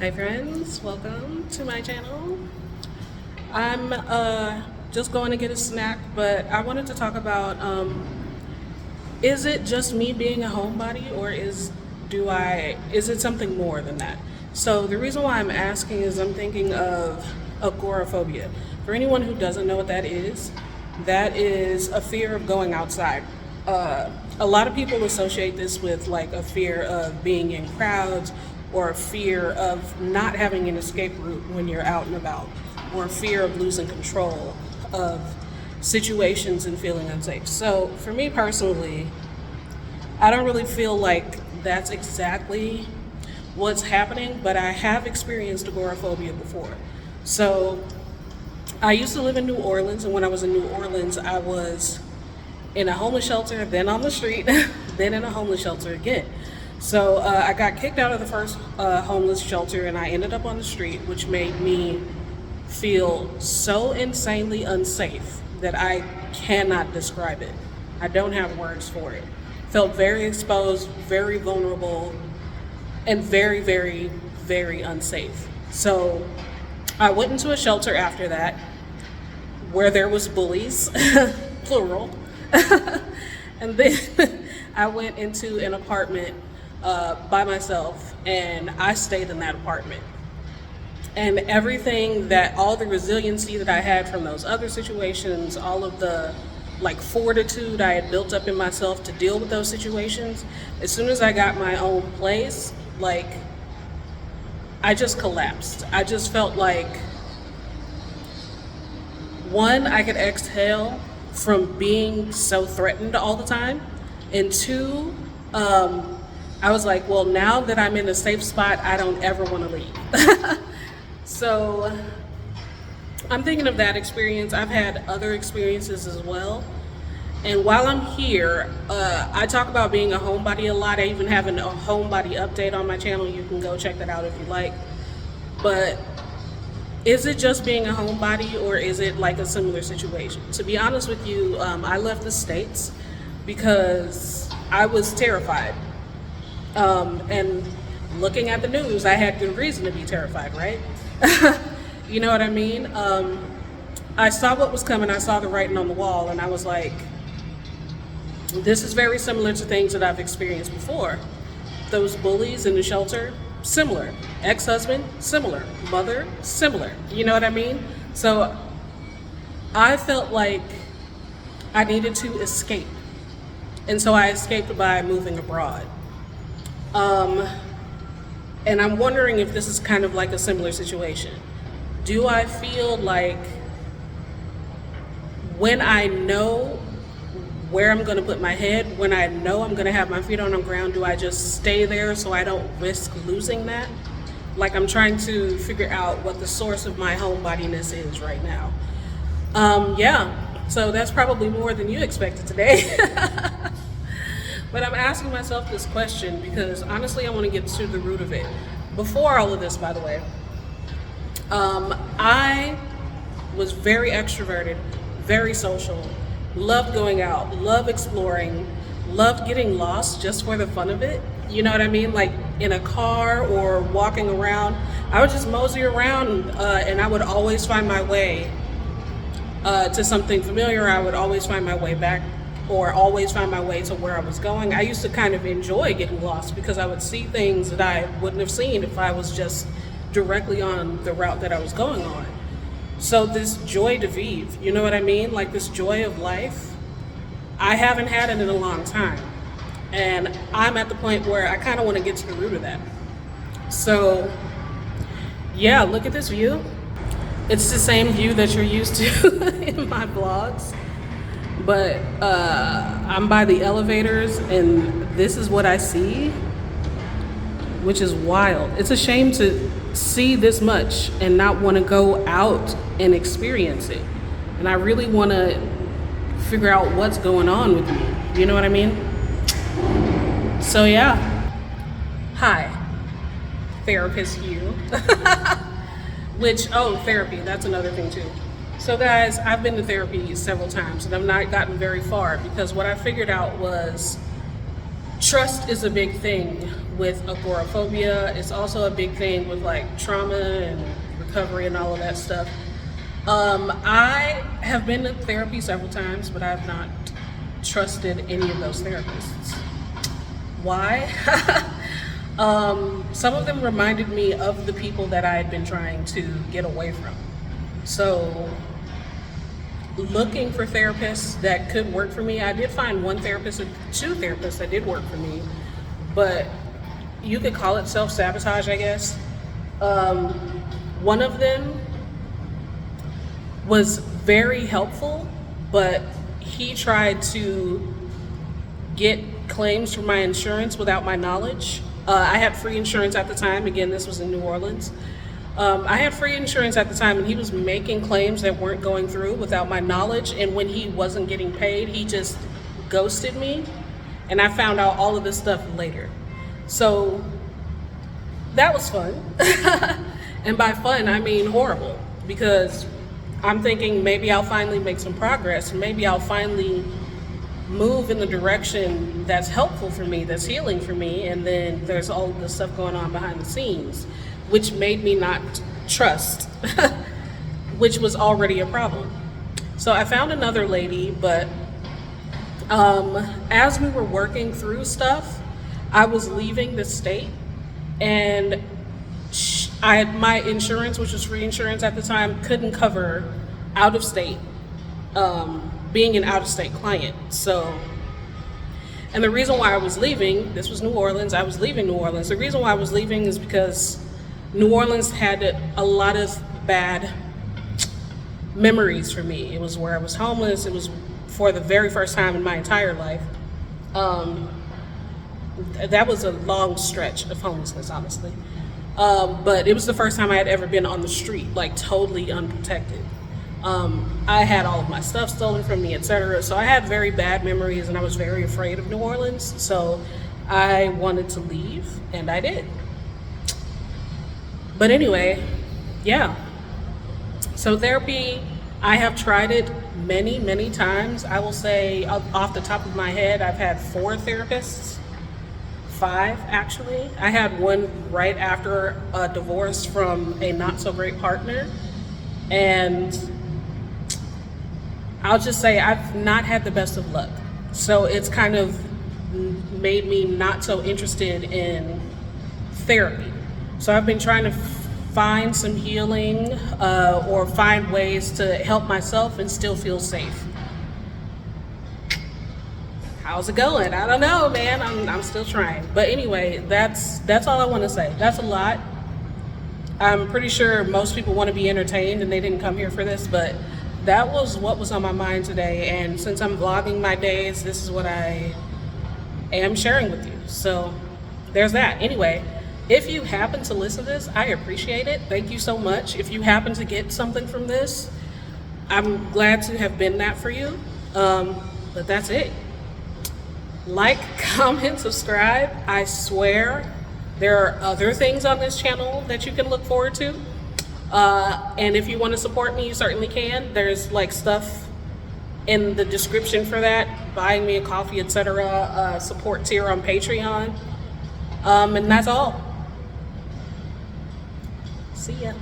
Hi friends, welcome to my channel. I'm just going to get a snack, but I wanted to talk about is it just me being a homebody, or is it something more than that? So the reason why I'm asking is I'm thinking of agoraphobia. For anyone who doesn't know what that is a fear of going outside. A lot of people associate this with like a fear of being in crowds, or a fear of not having an escape route when you're out and about, or a fear of losing control of situations and feeling unsafe. So for me personally, I don't really feel like that's exactly what's happening, but I have experienced agoraphobia before. So I used to live in New Orleans, and when I was in New Orleans, I was in a homeless shelter, then on the street, then in a homeless shelter again. So I got kicked out of the first homeless shelter, and I ended up on the street, which made me feel so insanely unsafe that I cannot describe it. I don't have words for it. Felt very exposed, very vulnerable, and very, very, very unsafe. So I went into a shelter after that where there was bullies, plural. And then I went into an apartment by myself, and I stayed in that apartment. And all the resiliency that I had from those other situations, all of the like fortitude I had built up in myself to deal with those situations, as soon as I got my own place, like I just collapsed. I just felt like, one, I could exhale from being so threatened all the time, and two, I was like, well, now that I'm in a safe spot, I don't ever want to leave. So I'm thinking of that experience. I've had other experiences as well. And while I'm here, I talk about being a homebody a lot. I even have a homebody update on my channel. You can go check that out if you like. But is it just being a homebody, or is it like a similar situation? To be honest with you, I left the States because I was terrified. And looking at the news, I had good reason to be terrified, right? You know what I mean? I saw what was coming. I saw the writing on the wall, and I was like, this is very similar to things that I've experienced before. Those bullies in the shelter, similar. Ex-husband, similar. Mother, similar. You know what I mean? So I felt like I needed to escape. And so I escaped by moving abroad. And I'm wondering if this is kind of like a similar situation. Do I feel like when I know where I'm going to put my head, when I know I'm going to have my feet on the ground, do I just stay there so I don't risk losing that? Like, I'm trying to figure out what the source of my homebodiness is right now. Yeah, so that's probably more than you expected today. But I'm asking myself this question because honestly, I want to get to the root of it. Before all of this, by the way, I was very extroverted, very social, loved going out, loved exploring, loved getting lost just for the fun of it. You know what I mean? Like in a car or walking around, I would just mosey around, and I would always find my way to something familiar. I would always find my way back, or always find my way to where I was going. I used to kind of enjoy getting lost because I would see things that I wouldn't have seen if I was just directly on the route that I was going on. So this joie de vivre, you know what I mean? Like this joy of life, I haven't had it in a long time. And I'm at the point where I kind of want to get to the root of that. So yeah, look at this view. It's the same view that you're used to in my vlogs. But I'm by the elevators, and this is what I see, which is wild. It's a shame to see this much and not want to go out and experience it. And I really want to figure out what's going on with me. You know what I mean? So yeah. Hi, therapist you. Therapy, that's another thing too. So guys, I've been to therapy several times, and I've not gotten very far because what I figured out was trust is a big thing with agoraphobia. It's also a big thing with like trauma and recovery and all of that stuff. I have been to therapy several times, but I've not trusted any of those therapists. Why? Some of them reminded me of the people that I had been trying to get away from. So, looking for therapists that could work for me, I did find one therapist, two therapists that did work for me, but you could call it self-sabotage, I guess. One of them was very helpful, but he tried to get claims from my insurance without my knowledge. I had free insurance at the time. Again, this was in New Orleans. I had free insurance at the time, and he was making claims that weren't going through without my knowledge. And when he wasn't getting paid, he just ghosted me. And I found out all of this stuff later. So that was fun. And by fun, I mean horrible, because I'm thinking maybe I'll finally make some progress. Maybe I'll finally move in the direction that's helpful for me, that's healing for me, and then there's all this stuff going on behind the scenes, which made me not trust, which was already a problem. So I found another lady, but as we were working through stuff, I was leaving the state, and my insurance, which was free insurance at the time, couldn't cover out of state, being an out of state client. So, and the reason why I was leaving, this was New Orleans, I was leaving New Orleans. The reason why I was leaving is because New Orleans had a lot of bad memories for me. It was where I was homeless. It was for the very first time in my entire life. That was a long stretch of homelessness, honestly. But it was the first time I had ever been on the street, like totally unprotected. I had all of my stuff stolen from me, etc. So I had very bad memories, and I was very afraid of New Orleans. So I wanted to leave, and I did. But anyway, yeah. So therapy, I have tried it many, many times. I will say off the top of my head, I've had 4 therapists. 5 actually. I had one right after a divorce from a not so great partner, and I'll just say I've not had the best of luck. So it's kind of made me not so interested in therapy. So I've been trying to find some healing or find ways to help myself and still feel safe. How's it going? I don't know, man. I'm still trying. But anyway, that's all I want to say. That's a lot. I'm pretty sure most people want to be entertained and they didn't come here for this, but that was what was on my mind today. And since I'm vlogging my days, this is what I am sharing with you. So there's that. Anyway, if you happen to listen to this, I appreciate it. Thank you so much. If you happen to get something from this, I'm glad to have been that for you. But that's it. Like, comment, subscribe. I swear there are other things on this channel that you can look forward to. And if you want to support me, you certainly can. There's like stuff in the description for that, buying me a coffee, etc. Support tier on Patreon. And that's all. See ya.